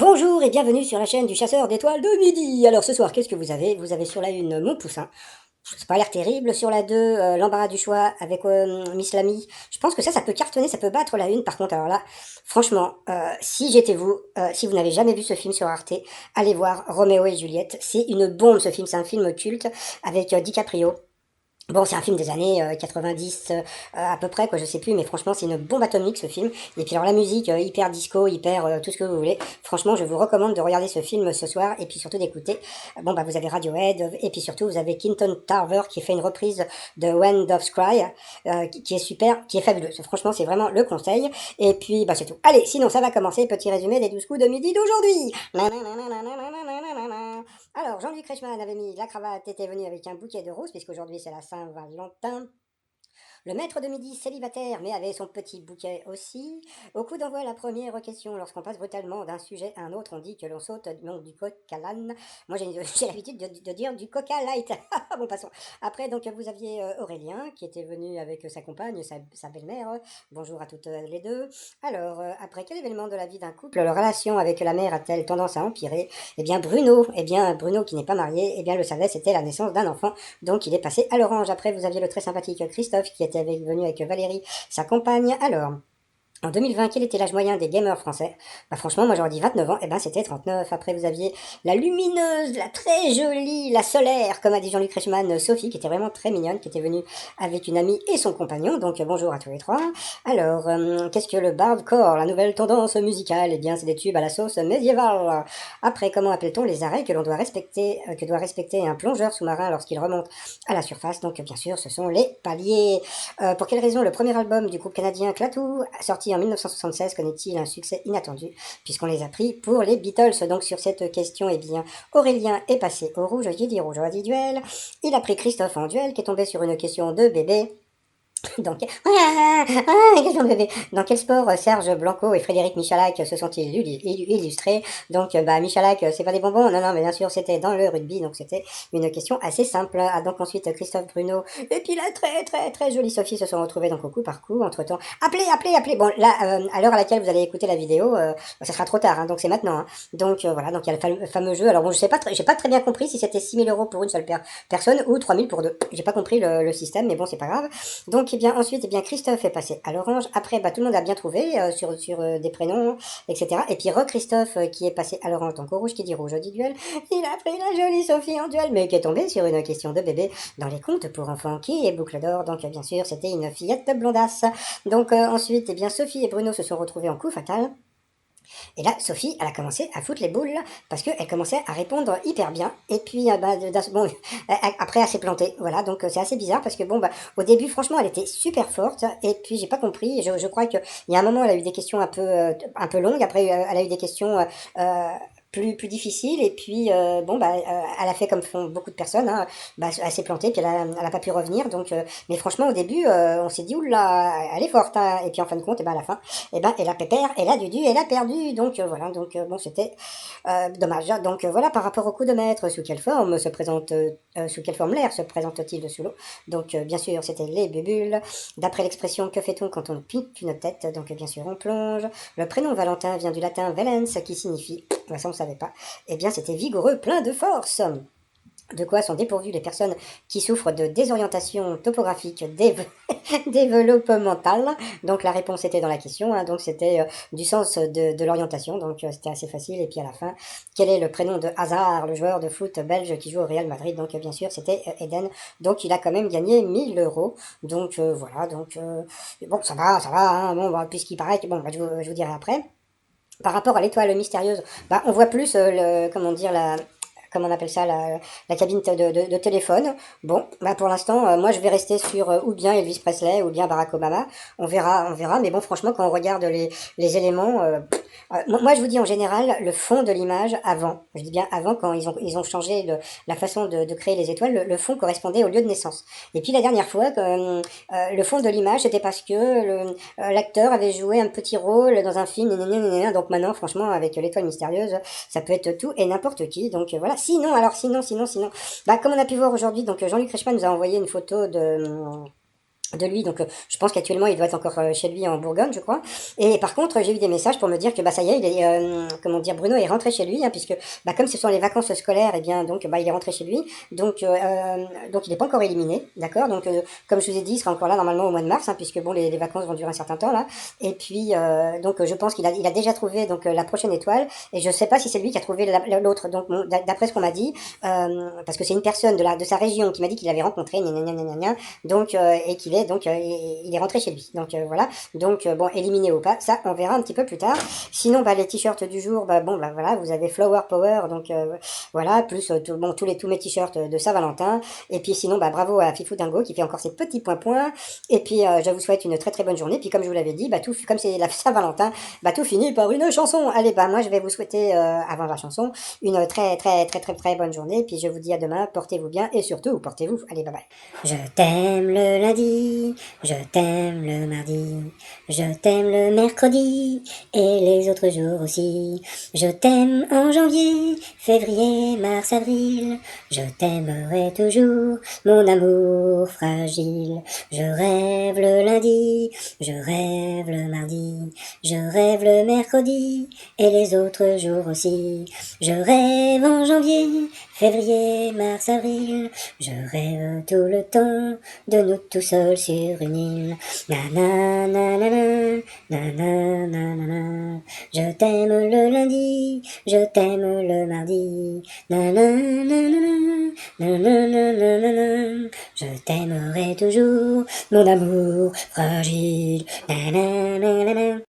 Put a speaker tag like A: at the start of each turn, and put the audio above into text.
A: Bonjour et bienvenue sur la chaîne du chasseur d'étoiles de midi. Alors ce soir, qu'est-ce que vous avez? Vous avez sur la une Mon Poussin. C'est pas l'air terrible. Sur la 2, l'embarras du choix avec Miss Lamy. Je pense que ça peut cartonner, ça peut battre la une. Par contre, alors là, franchement, si j'étais vous, si vous n'avez jamais vu ce film sur Arte, allez voir Roméo et Juliette. C'est une bombe ce film, c'est un film culte avec DiCaprio. Bon, c'est un film des années 90 à peu près, quoi, je sais plus, mais franchement, c'est une bombe atomique ce film. Et puis alors la musique, hyper disco, hyper tout ce que vous voulez. Franchement, je vous recommande de regarder ce film ce soir et puis surtout d'écouter. Bon, bah vous avez Radiohead et puis surtout vous avez Quinton Tarver qui fait une reprise de When Doves Cry, qui est super, qui est fabuleuse. Franchement, c'est vraiment le conseil. Et puis, bah c'est tout. Allez, sinon ça va commencer. Petit résumé des 12 coups de midi d'aujourd'hui. Alors, Jean-Luc Reichmann avait mis la cravate, était venu avec un bouquet de roses, puisqu'aujourd'hui c'est la Saint-Valentin. Le maître de midi célibataire, mais avait son petit bouquet aussi. Au coup d'envoi, la première question, lorsqu'on passe brutalement d'un sujet à un autre, on dit que l'on saute du coq à l'âne. Moi, j'ai l'habitude de dire du coca light. Bon, passons. Après, donc, vous aviez Aurélien, qui était venu avec sa compagne, sa belle-mère. Bonjour à toutes les deux. Alors, après, quel événement de la vie d'un couple, leur relation avec la mère a-t-elle tendance à empirer? Bruno, qui n'est pas marié, le savait, c'était la naissance d'un enfant. Donc, il est passé à l'orange. Après, vous aviez le très sympathique Christophe, qui était venu avec Valérie, sa compagne. Alors, en 2020, quel était l'âge moyen des gamers français? Bah franchement, moi j'aurais dit 29 ans, et ben c'était 39. Après, vous aviez la lumineuse, la très jolie, la solaire, comme a dit Jean-Luc Reichmann, Sophie, qui était vraiment très mignonne, qui était venue avec une amie et son compagnon, donc bonjour à tous les trois. Alors, qu'est-ce que le bardcore, la nouvelle tendance musicale? Eh bien, c'est des tubes à la sauce médiévale. Après, comment appelle-t-on les arrêts que l'on doit respecter, que doit respecter un plongeur sous-marin lorsqu'il remonte à la surface? Donc, bien sûr, ce sont les paliers. Pour quelle raison le premier album du groupe canadien Clatou, sorti en 1976, connaît-il un succès inattendu, puisqu'on les a pris pour les Beatles? Donc sur cette question, eh bien, Aurélien est passé au rouge, j'ai dit rouge, j'ai dit duel. Il a pris Christophe en duel, qui est tombé sur une question de bébé. Donc, question de bébé. Dans quel sport Serge Blanco et Frédéric Michalak se sont-ils illustrés? Donc, bah, Michalak, c'est pas des bonbons? Non, non, mais bien sûr, c'était dans le rugby, donc c'était une question assez simple. Ah, donc ensuite, Christophe Bruno, et puis la très, très, très jolie Sophie se sont retrouvés donc au coup par coup. Entre-temps, appelez. Bon, là, à l'heure à laquelle vous allez écouter la vidéo, ça sera trop tard, hein, donc c'est maintenant. Hein. Donc, voilà, donc il y a le fameux jeu. Alors, bon, je sais pas, j'ai pas très bien compris si c'était 6 000 € pour une seule personne ou 3 000 pour deux. J'ai pas compris le système, mais bon, c'est pas grave. Donc, ensuite, Christophe est passé à l'orange. Après, tout le monde a bien trouvé sur des prénoms, etc. Et puis, Christophe qui est passé à l'orange, donc au rouge qui dit rouge, dit duel. Il a pris la jolie Sophie en duel, mais qui est tombée sur une question de bébé dans les contes pour enfants qui est boucle d'or. Donc, bien sûr, c'était une fillette blondasse. Donc, ensuite, Sophie et Bruno se sont retrouvés en coup fatal. Et là, Sophie, elle a commencé à foutre les boules parce qu'elle commençait à répondre hyper bien. Et puis, bon, après, elle s'est plantée. Voilà, donc c'est assez bizarre parce que, bon, au début, franchement, elle était super forte. Et puis, j'ai pas compris. Je crois qu'il y a un moment, elle a eu des questions un peu longues. Après, elle a eu des questions plus difficile. Et puis, elle a fait comme font beaucoup de personnes. Hein. Elle s'est plantée, puis elle a pas pu revenir. Donc, mais franchement, au début, on s'est dit, oula, elle est forte. Hein. Et puis, en fin de compte, à la fin, elle a pépère, elle a Dudu, elle a perdu. Donc, voilà. Donc, bon, c'était dommage. Donc, voilà, par rapport au coup de maître, sous quelle forme l'air se présente-t-il sous l'eau? Donc, bien sûr, c'était les bulles. D'après l'expression, que fait-on quand on pique une tête? Donc, bien sûr, on plonge. Le prénom Valentin vient du latin valens, qui signifie, ça on savait pas, eh bien c'était vigoureux, plein de force. De quoi sont dépourvues les personnes qui souffrent de désorientation topographique développementale? Donc la réponse était dans la question, hein, donc c'était du sens de l'orientation, donc c'était assez facile. Et puis à la fin, quel est le prénom de Hazard, le joueur de foot belge qui joue au Real Madrid? Donc bien sûr c'était Eden, donc il a quand même gagné 1000 €. Donc voilà, donc bon ça va, hein, bon, puisqu'il paraît que, bon, je vous dirai après. Par rapport à l'étoile mystérieuse, on voit plus comment dire, comment on appelle ça, la cabine de téléphone. Bon, pour l'instant, moi je vais rester sur ou bien Elvis Presley ou bien Barack Obama. On verra. Mais bon, franchement, quand on regarde les éléments, moi je vous dis en général, le fond de l'image avant, je dis bien avant, quand ils ont changé la façon de créer les étoiles, le fond correspondait au lieu de naissance. Et puis la dernière fois, le fond de l'image, c'était parce que l'acteur avait joué un petit rôle dans un film, donc maintenant, franchement, avec l'étoile mystérieuse, ça peut être tout et n'importe qui. Donc voilà. Sinon, comme on a pu voir aujourd'hui, donc Jean-Luc Reichmann nous a envoyé une photo de lui, donc je pense qu'actuellement il doit être encore chez lui en Bourgogne, je crois. Et par contre, j'ai eu des messages pour me dire que bah ça y est, il est, comment dire, Bruno est rentré chez lui, hein, puisque bah, comme ce sont les vacances scolaires, et bien donc bah, il est rentré chez lui, donc il n'est pas encore éliminé, d'accord. Donc comme je vous ai dit, il sera encore là normalement au mois de mars, hein, puisque bon les vacances vont durer un certain temps là. Et puis donc je pense qu'il a déjà trouvé donc la prochaine étoile, et je sais pas si c'est lui qui a trouvé l'autre. Donc bon, d'après ce qu'on m'a dit, parce que c'est une personne de sa région qui m'a dit qu'il avait rencontré, gna, gna, gna, gna, gna, donc et qu'il est donc il est rentré chez lui. Donc voilà. Donc bon, éliminé ou pas, ça on verra un petit peu plus tard. Sinon, bah les t-shirts du jour, bah bon bah voilà, vous avez Flower Power, donc voilà, plus bon tous mes t-shirts de Saint-Valentin. Et puis sinon, bah bravo à Fifou Dingo qui fait encore ses petits points. Et puis je vous souhaite une très très bonne journée. Puis comme je vous l'avais dit, bah tout comme c'est la Saint-Valentin, bah tout finit par une chanson. Allez, bah moi je vais vous souhaiter avant la chanson une très très très très très bonne journée. Puis je vous dis à demain, portez-vous bien et surtout portez-vous. Allez, bye bye. Je t'aime le lundi, je t'aime le mardi, je t'aime le mercredi et les autres jours aussi. Je t'aime en janvier, février, mars, avril. Je t'aimerai toujours, mon amour fragile. Je rêve le lundi, je rêve le mardi, je rêve le mercredi et les autres jours aussi. Je rêve en janvier, février, mars, avril. Je rêve tout le temps de nous tout seuls sur une île. Nanana, nanana, nanana. Je t'aime le lundi, je t'aime le mardi. Nanana, nanana, nanana. Je t'aimerai toujours, mon amour fragile. Nanana, nanana.